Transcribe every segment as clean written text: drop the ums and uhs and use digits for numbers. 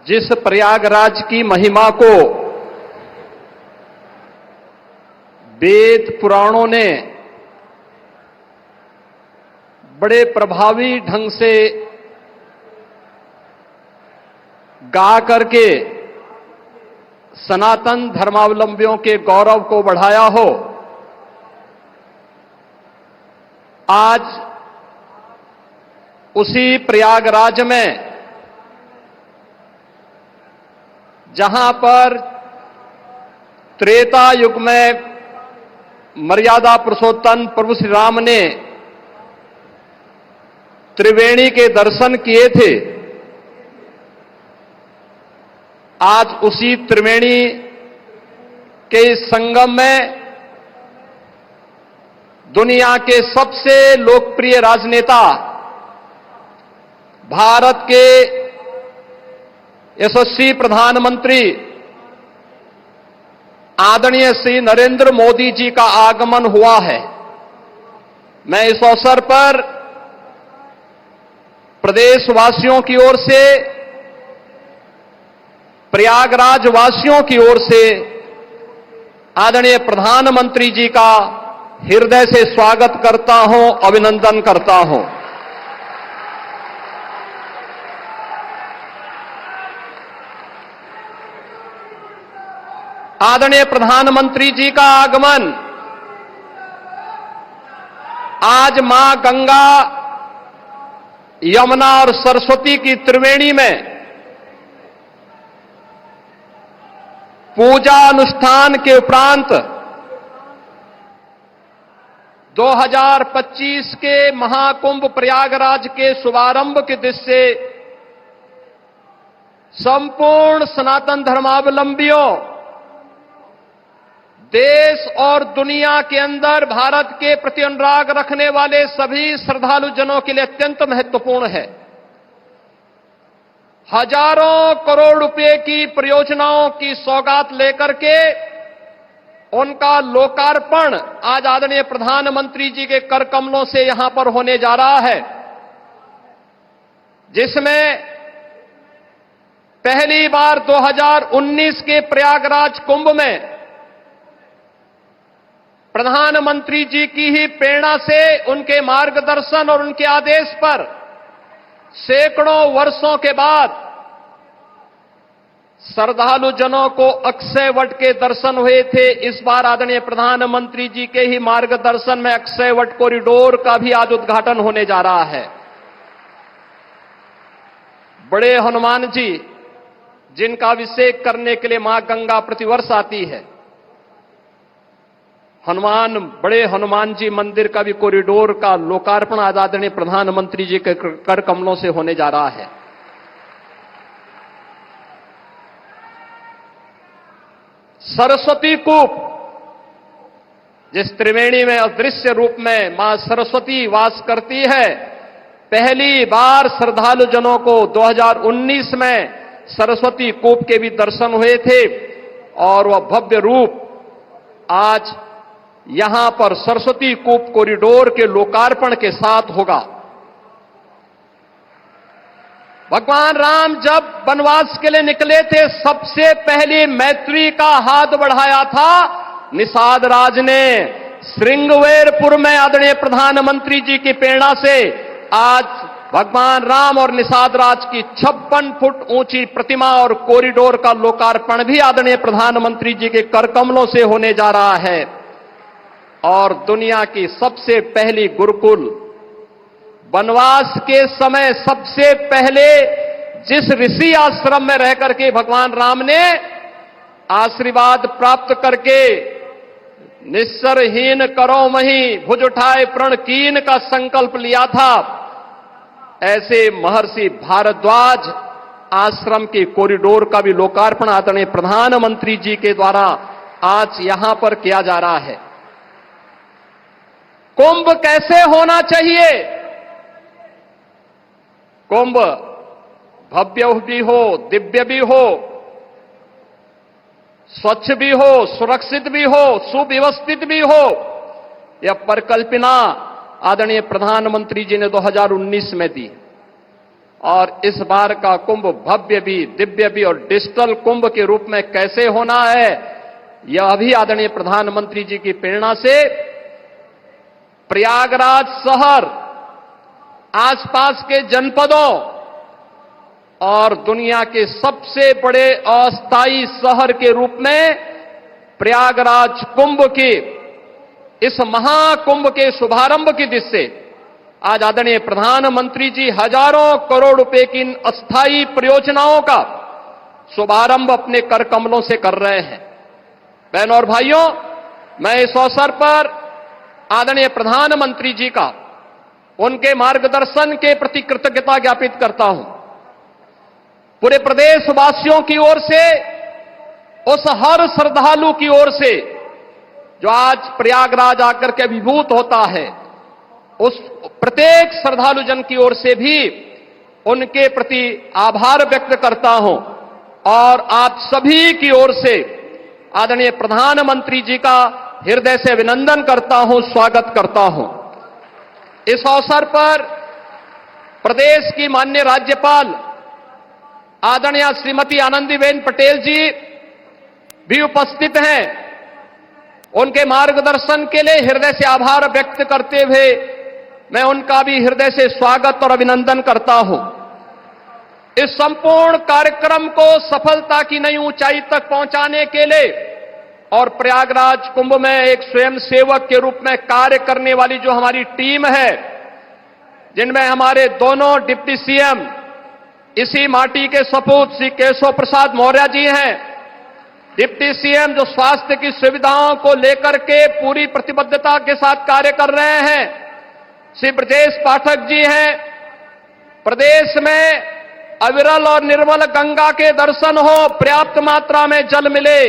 जिस प्रयागराज की महिमा को वेद पुराणों ने बड़े प्रभावी ढंग से गा करके सनातन धर्मावलंबियों के गौरव को बढ़ाया हो, आज उसी प्रयागराज में जहां पर त्रेता युग में मर्यादा पुरुषोत्तम प्रभु श्री राम ने त्रिवेणी के दर्शन किए थे, आज उसी त्रिवेणी के संगम में दुनिया के सबसे लोकप्रिय राजनेता, भारत के यशस्वी प्रधानमंत्री आदरणीय श्री नरेंद्र मोदी जी का आगमन हुआ है। मैं इस अवसर पर प्रदेशवासियों की ओर से, प्रयागराज वासियों की ओर से आदरणीय प्रधानमंत्री जी का हृदय से स्वागत करता हूं, अभिनंदन करता हूं। आदरणीय प्रधानमंत्री जी का आगमन आज मां गंगा, यमुना और सरस्वती की त्रिवेणी में पूजा अनुष्ठान के उपरांत 2025 के महाकुंभ प्रयागराज के शुभारंभ के दृश्य से संपूर्ण सनातन धर्मावलंबियों, देश और दुनिया के अंदर भारत के प्रति अनुराग रखने वाले सभी श्रद्धालु जनों के लिए अत्यंत महत्वपूर्ण है। हजारों करोड़ रुपए की परियोजनाओं की सौगात लेकर के उनका लोकार्पण आज आदरणीय प्रधानमंत्री जी के कर कमलों से यहां पर होने जा रहा है, जिसमें पहली बार 2019 के प्रयागराज कुंभ में प्रधानमंत्री जी की ही प्रेरणा से, उनके मार्गदर्शन और उनके आदेश पर सैकड़ों वर्षों के बाद श्रद्धालु जनों को अक्षय वट के दर्शन हुए थे। इस बार आदरणीय प्रधानमंत्री जी के ही मार्गदर्शन में अक्षय वट कॉरिडोर का भी आज उद्घाटन होने जा रहा है। बड़े हनुमान जी, जिनका अभिषेक करने के लिए मां गंगा प्रतिवर्ष आती है, बड़े हनुमान जी मंदिर का भी कॉरिडोर का लोकार्पण आज आदरणीय प्रधानमंत्री जी के कर कमलों से होने जा रहा है। सरस्वती कूप, जिस त्रिवेणी में अदृश्य रूप में मां सरस्वती वास करती है, पहली बार श्रद्धालु जनों को 2019 में सरस्वती कूप के भी दर्शन हुए थे और वह भव्य रूप आज यहां पर सरस्वती कूप कॉरिडोर के लोकार्पण के साथ होगा। भगवान राम जब वनवास के लिए निकले थे, सबसे पहली मैत्री का हाथ बढ़ाया था निषाद राज ने। श्रृंगवेरपुर में आदरणीय प्रधानमंत्री जी की प्रेरणा से आज भगवान राम और निषाद राज की 56 फुट ऊंची प्रतिमा और कॉरिडोर का लोकार्पण भी आदरणीय प्रधानमंत्री जी के कर कमलों से होने जा रहा है। और दुनिया की सबसे पहली गुरुकुल, वनवास के समय सबसे पहले जिस ऋषि आश्रम में रह करके भगवान राम ने आशीर्वाद प्राप्त करके निस्सरहीन करो मही भुज उठाए प्रण कीन का संकल्प लिया था, ऐसे महर्षि भारद्वाज आश्रम के कॉरिडोर का भी लोकार्पण आदरणीय प्रधानमंत्री जी के द्वारा आज यहां पर किया जा रहा है। कुंभ कैसे होना चाहिए? कुंभ भव्य भी हो, दिव्य भी हो, स्वच्छ भी हो, सुरक्षित भी हो, सुव्यवस्थित भी हो। यह परिकल्पना आदरणीय प्रधानमंत्री जी ने 2019 में दी और इस बार का कुंभ भव्य भी, दिव्य भी और डिजिटल कुंभ के रूप में कैसे होना है, यह भी आदरणीय प्रधानमंत्री जी की प्रेरणा से प्रयागराज शहर, आसपास के जनपदों और दुनिया के सबसे बड़े अस्थायी शहर के रूप में प्रयागराज कुंभ के इस महाकुंभ के शुभारंभ की दिशा से आज आदरणीय प्रधानमंत्री जी हजारों करोड़ रुपए की इन अस्थायी परियोजनाओं का शुभारंभ अपने कर कमलों से कर रहे हैं। बहनों और भाइयों, मैं इस अवसर पर आदरणीय प्रधानमंत्री जी का उनके मार्गदर्शन के प्रति कृतज्ञता ज्ञापित करता हूं। पूरे प्रदेशवासियों की ओर से, उस हर श्रद्धालु की ओर से जो आज प्रयागराज आकर के अभिभूत होता है, उस प्रत्येक श्रद्धालु जन की ओर से भी उनके प्रति आभार व्यक्त करता हूं और आप सभी की ओर से आदरणीय प्रधानमंत्री जी का हृदय से अभिनंदन करता हूं, स्वागत करता हूं। इस अवसर पर प्रदेश की माननीय राज्यपाल आदरणीय श्रीमती आनंदीबेन पटेल जी भी उपस्थित हैं। उनके मार्गदर्शन के लिए हृदय से आभार व्यक्त करते हुए मैं उनका भी हृदय से स्वागत और अभिनंदन करता हूं। इस संपूर्ण कार्यक्रम को सफलता की नई ऊंचाई तक पहुंचाने के लिए और प्रयागराज कुंभ में एक स्वयंसेवक के रूप में कार्य करने वाली जो हमारी टीम है, जिनमें हमारे दोनों डिप्टी सीएम इसी माटी के सपूत श्री केशव प्रसाद मौर्य जी हैं, डिप्टी सीएम जो स्वास्थ्य की सुविधाओं को लेकर के पूरी प्रतिबद्धता के साथ कार्य कर रहे हैं, श्री ब्रजेश पाठक जी हैं। प्रदेश में अविरल और निर्मल गंगा के दर्शन हो, पर्याप्त मात्रा में जल मिले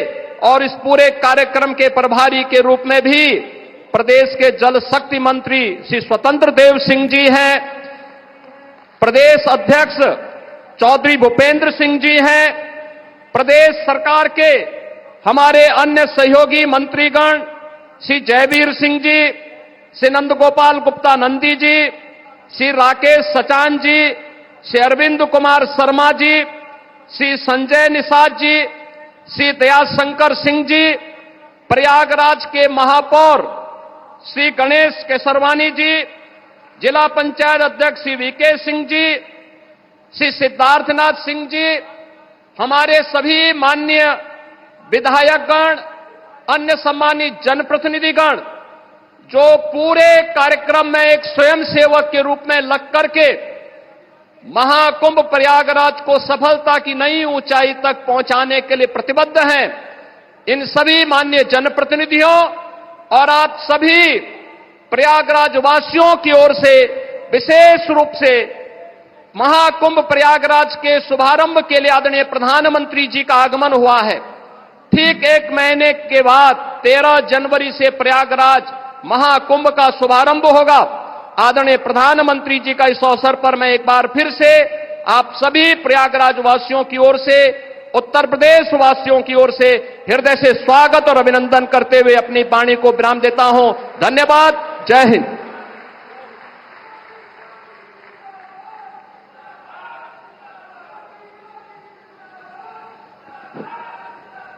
और इस पूरे कार्यक्रम के प्रभारी के रूप में भी प्रदेश के जल शक्ति मंत्री श्री स्वतंत्र देव सिंह जी हैं, प्रदेश अध्यक्ष चौधरी भूपेंद्र सिंह जी हैं, प्रदेश सरकार के हमारे अन्य सहयोगी मंत्रीगण श्री जयवीर सिंह जी, श्री नंदगोपाल गुप्ता नंदी जी, श्री राकेश सचान जी, श्री अरविंद कुमार शर्मा जी, श्री संजय निषाद जी, श्री दयाशंकर सिंह जी, प्रयागराज के महापौर श्री गणेश केसरवानी जी, जिला पंचायत अध्यक्ष श्री वीके सिंह जी, श्री सिद्धार्थनाथ सिंह जी, हमारे सभी माननीय विधायकगण, अन्य सम्मानित जनप्रतिनिधिगण जो पूरे कार्यक्रम में एक स्वयंसेवक के रूप में लग करके महाकुंभ प्रयागराज को सफलता की नई ऊंचाई तक पहुंचाने के लिए प्रतिबद्ध हैं, इन सभी माननीय जनप्रतिनिधियों और आप सभी प्रयागराज वासियों की ओर से विशेष रूप से महाकुंभ प्रयागराज के शुभारंभ के लिए आदरणीय प्रधानमंत्री जी का आगमन हुआ है। ठीक एक महीने के बाद 13 जनवरी से प्रयागराज महाकुंभ का शुभारंभ होगा। आदरणीय प्रधानमंत्री जी का इस अवसर पर मैं एक बार फिर से आप सभी प्रयागराज वासियों की ओर से, उत्तर प्रदेश वासियों की ओर से हृदय से स्वागत और अभिनंदन करते हुए अपनी वाणी को विराम देता हूं। धन्यवाद। जय हिंद।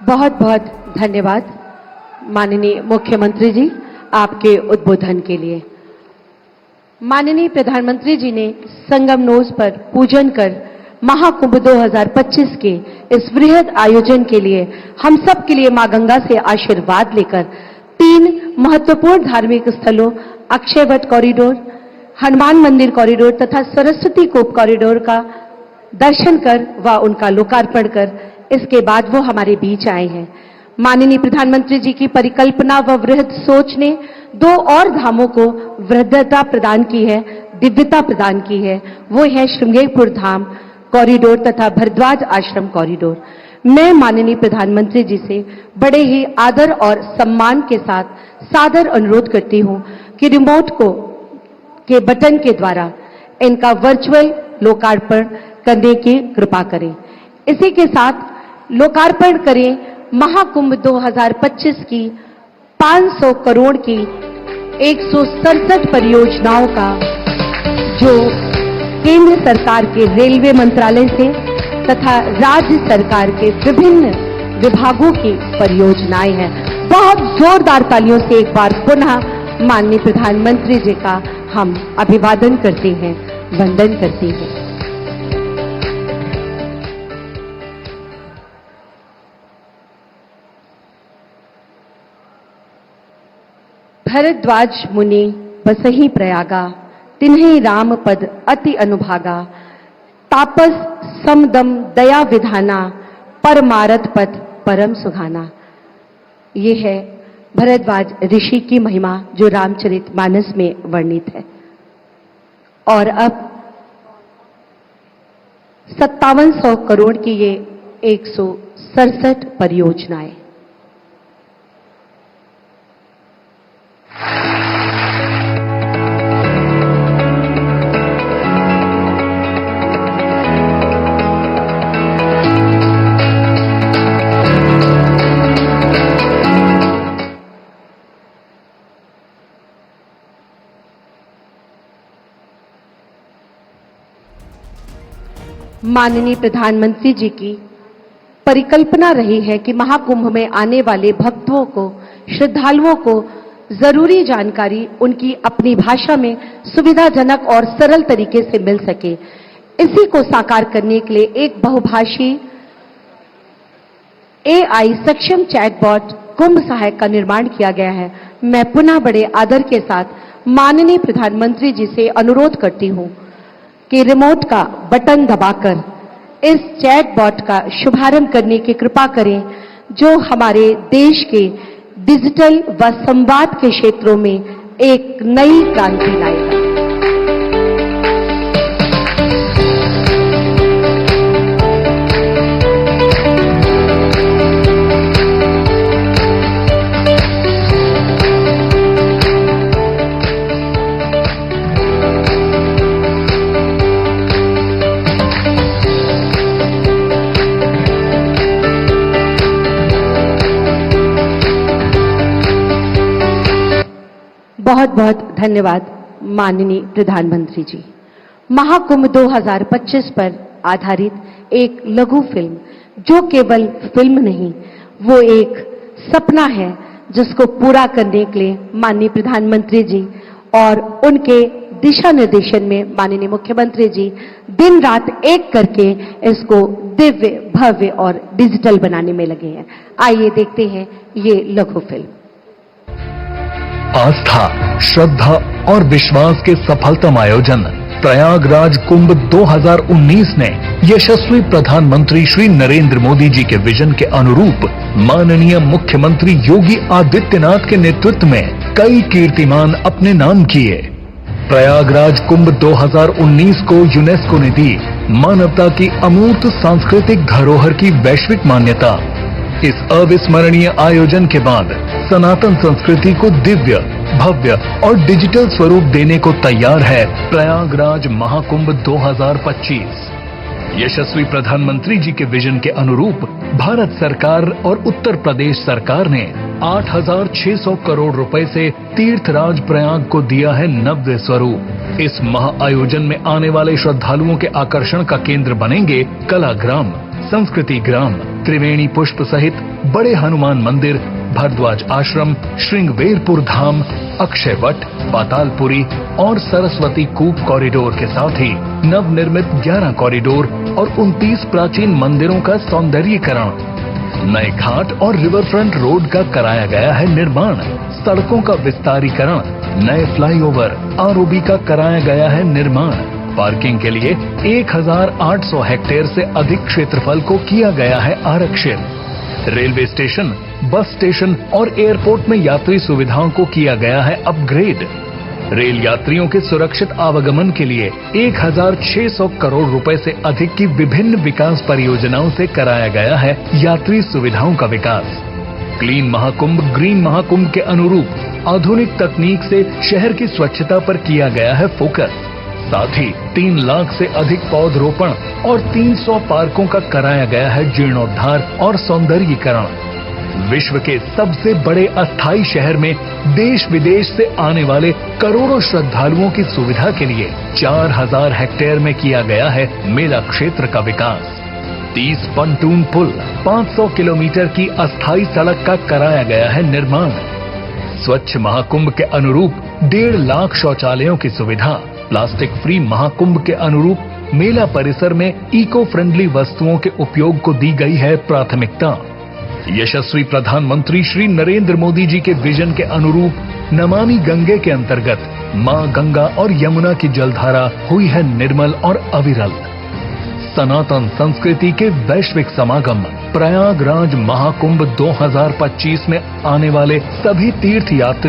बहुत बहुत धन्यवाद माननीय मुख्यमंत्री जी आपके उद्बोधन के लिए। माननीय प्रधानमंत्री जी ने संगमनोज पर पूजन कर महाकुंभ 2025 के इस वृहद आयोजन के लिए हम सब के लिए मां गंगा से आशीर्वाद लेकर 3 महत्वपूर्ण धार्मिक स्थलों अक्षयवट कॉरिडोर, हनुमान मंदिर कॉरिडोर तथा सरस्वती कूप कॉरिडोर का दर्शन कर व उनका लोकार्पण कर इसके बाद वो हमारे बीच आए हैं। माननीय प्रधानमंत्री जी की परिकल्पना व वृहद सोच ने 2 और धामों को वृद्धता प्रदान की है, दिव्यता प्रदान की है। वो है श्रृंगेरपुर धाम कॉरिडोर तथा भरद्वाज आश्रम कॉरिडोर। मैं माननीय प्रधानमंत्री जी से बड़े ही आदर और सम्मान के साथ सादर अनुरोध करती हूं कि रिमोट के बटन के द्वारा इनका वर्चुअल लोकार्पण करने की कृपा करें। इसी के साथ लोकार्पण करें महाकुंभ 2025 की 500 करोड़ की 167 परियोजनाओं का, जो केंद्र सरकार के रेलवे मंत्रालय से तथा राज्य सरकार के विभिन्न विभागों की परियोजनाएं हैं। बहुत जोरदार तालियों से एक बार पुनः माननीय प्रधानमंत्री जी का हम अभिवादन करते हैं, वंदन करते हैं। भरद्वाज मुनि बसहि प्रयागा, तिन्हि राम पद अति अनुभागा, तापस समदम दया विधाना, परमारथ पद परम सुहाना। ये है भरद्वाज ऋषि की महिमा जो रामचरितमानस में वर्णित है। और अब 5700 करोड़ की ये 167 परियोजनाएं। माननीय प्रधानमंत्री जी की परिकल्पना रही है कि महाकुंभ में आने वाले भक्तों को, श्रद्धालुओं को जरूरी जानकारी उनकी अपनी भाषा में सुविधाजनक और सरल तरीके से मिल सके। इसी को साकार करने के लिए एक बहुभाषी AI सक्षम चैटबॉट कुंभ सहायक का निर्माण किया गया है। मैं पुनः बड़े आदर के साथ माननीय प्रधानमंत्री जी से अनुरोध करती हूं कि रिमोट का बटन दबाकर इस चैटबॉट का शुभारंभ करने की कृपा करें, जो हमारे देश के डिजिटल व संवाद के क्षेत्रों में एक नई क्रांति लाएगा। बहुत बहुत धन्यवाद माननीय प्रधानमंत्री जी। महाकुंभ 2025 पर आधारित एक लघु फिल्म, जो केवल फिल्म नहीं, वो एक सपना है जिसको पूरा करने के लिए माननीय प्रधानमंत्री जी और उनके दिशा निर्देशन में माननीय मुख्यमंत्री जी दिन रात एक करके इसको दिव्य, भव्य और डिजिटल बनाने में लगे हैं। आइए देखते हैं ये लघु फिल्म। आस्था, श्रद्धा और विश्वास के सफलतम आयोजन प्रयागराज कुंभ 2019 ने यशस्वी प्रधानमंत्री श्री नरेंद्र मोदी जी के विजन के अनुरूप माननीय मुख्यमंत्री योगी आदित्यनाथ के नेतृत्व में कई कीर्तिमान अपने नाम किए। प्रयागराज कुंभ 2019 को यूनेस्को ने दी मानवता की अमूर्त सांस्कृतिक धरोहर की वैश्विक मान्यता। इस अविस्मरणीय आयोजन के बाद सनातन संस्कृति को दिव्य, भव्य और डिजिटल स्वरूप देने को तैयार है प्रयागराज महाकुंभ 2025। यशस्वी प्रधानमंत्री जी के विजन के अनुरूप भारत सरकार और उत्तर प्रदेश सरकार ने 8,600 करोड़ रुपए से तीर्थराज प्रयाग को दिया है नव्य स्वरूप। इस महाआयोजन में आने वाले श्रद्धालुओं के आकर्षण का केंद्र बनेंगे कलाग्राम, संस्कृति ग्राम, त्रिवेणी पुष्प सहित बड़े हनुमान मंदिर, भरद्वाज आश्रम, श्रृंगवेरपुर धाम, अक्षयवट, पातालपुरी और सरस्वती कूप कॉरिडोर के साथ ही नवनिर्मित 11 कॉरिडोर और 29 प्राचीन मंदिरों का सौंदर्यीकरण। नए घाट और रिवरफ्रंट रोड का कराया गया है निर्माण। सड़कों का विस्तारीकरण, नए फ्लाईओवर, ROB का कराया गया है निर्माण। पार्किंग के लिए 1,800 हेक्टेयर से अधिक क्षेत्रफल को किया गया है आरक्षित। रेलवे स्टेशन, बस स्टेशन और एयरपोर्ट में यात्री सुविधाओं को किया गया है अपग्रेड। रेल यात्रियों के सुरक्षित आवागमन के लिए 1,600 करोड़ रुपए से अधिक की विभिन्न विकास परियोजनाओं से कराया गया है यात्री सुविधाओं का विकास। क्लीन महाकुंभ, ग्रीन महाकुंभ के अनुरूप आधुनिक तकनीक से शहर की स्वच्छता पर किया गया है फोकस। साथ ही 3 लाख से अधिक पौधरोपण और 300 पार्कों का कराया गया है जीर्णोद्धार और सौंदर्यीकरण। विश्व के सबसे बड़े अस्थायी शहर में देश विदेश से आने वाले करोड़ों श्रद्धालुओं की सुविधा के लिए 4000 हेक्टेयर में किया गया है मेला क्षेत्र का विकास। 30 pontoon पुल, 500 किलोमीटर की अस्थायी सड़क का कराया गया है निर्माण। स्वच्छ महाकुंभ के अनुरूप 1.5 लाख शौचालयों की सुविधा। प्लास्टिक फ्री महाकुंभ के अनुरूप मेला परिसर में इको फ्रेंडली वस्तुओं के उपयोग को दी गई है प्राथमिकता। यशस्वी प्रधानमंत्री श्री नरेंद्र मोदी जी के विजन के अनुरूप नमामि गंगे के अंतर्गत मां गंगा और यमुना की जलधारा हुई है निर्मल और अविरल। सनातन संस्कृति के वैश्विक समागम प्रयागराज महाकुंभ 2025 में आने वाले सभी तीर्थ यात्री